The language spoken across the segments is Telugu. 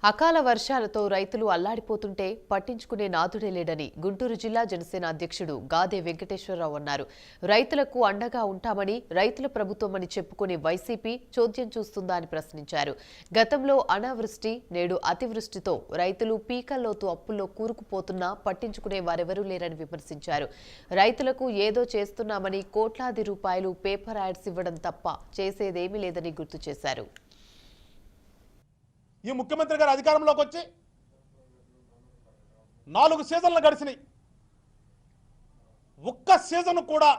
అకాల వర్షాలతో రైతులు అల్లాడిపోతుంటే పట్టించుకునే నాథుడే లేడని గుంటూరు జిల్లా జనసేన అధ్యక్షుడు గాదే వెంకటేశ్వరరావు అన్నారు. రైతులకు అండగా ఉంటామని రైతుల ప్రభుత్వమని చెప్పుకునే వైసీపీ చోద్యం చూస్తుందా అని ప్రశ్నించారు. గతంలో అనావృష్టి, నేడు అతివృష్టితో రైతులు పీకల్లోతు అప్పుల్లో కూరుకుపోతున్నా పట్టించుకునే వారెవరూ లేరని విమర్శించారు. రైతులకు ఏదో చేస్తున్నామని కోట్లాది రూపాయలు పేపర్ యాడ్స్ ఇవ్వడం తప్ప చేసేదేమీ లేదని గుర్తు చేశారు. ఈ ముఖ్యమంత్రి గారు అధికారంలోకి వచ్చి 4 సీజన్లు గడిచినాయి. ఒక్క సీజన్ కూడా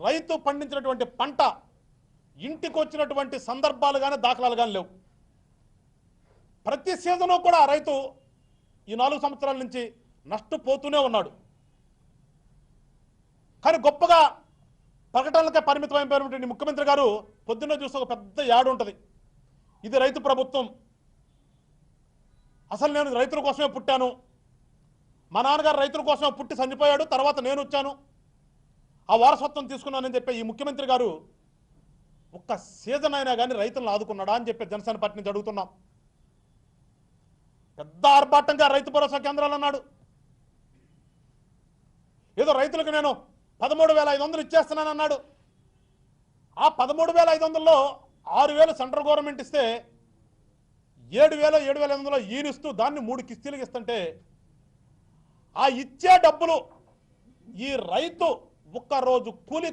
రైతు పండించినటువంటి పంట ఇంటికి వచ్చినటువంటి సందర్భాలు కానీ దాఖలాలు కానీ లేవు. ప్రతి సీజను కూడా రైతు ఈ 4 సంవత్సరాల నుంచి నష్టపోతూనే ఉన్నాడు. కానీ గొప్పగా ప్రకటనలకే పరిమితమైపోయినటువంటి ముఖ్యమంత్రి గారు పొద్దున్న చూస్తే ఒక పెద్ద యాడ్ ఉంటుంది, ఇది రైతు ప్రభుత్వం, అసలు నేను రైతుల కోసమే పుట్టాను, మా నాన్నగారు రైతుల కోసమే పుట్టి చనిపోయాడు, తర్వాత నేను వచ్చాను, ఆ వారసత్వం తీసుకున్నానని చెప్పి ఈ ముఖ్యమంత్రి గారు ఒక్క సీజన్ అయినా కానీ రైతులను ఆదుకున్నాడా అని చెప్పి జనసేన పార్టీ నుంచి అడుగుతున్నాం. పెద్ద ఆర్భాటంగా రైతు భరోసా కేంద్రాలు అన్నాడు. ఏదో రైతులకు నేను 13,500 ఇచ్చేస్తున్నానన్నాడు. ఆ 13,500లో 6,000 సెంట్రల్ గవర్నమెంట్ ఇస్తే 7,500 ఈయనిస్తూ దాన్ని 3 కిస్తీలకు ఇస్తుంటే ఆ ఇచ్చే డబ్బులు ఈ రైతు ఒక్కరోజు కూలికి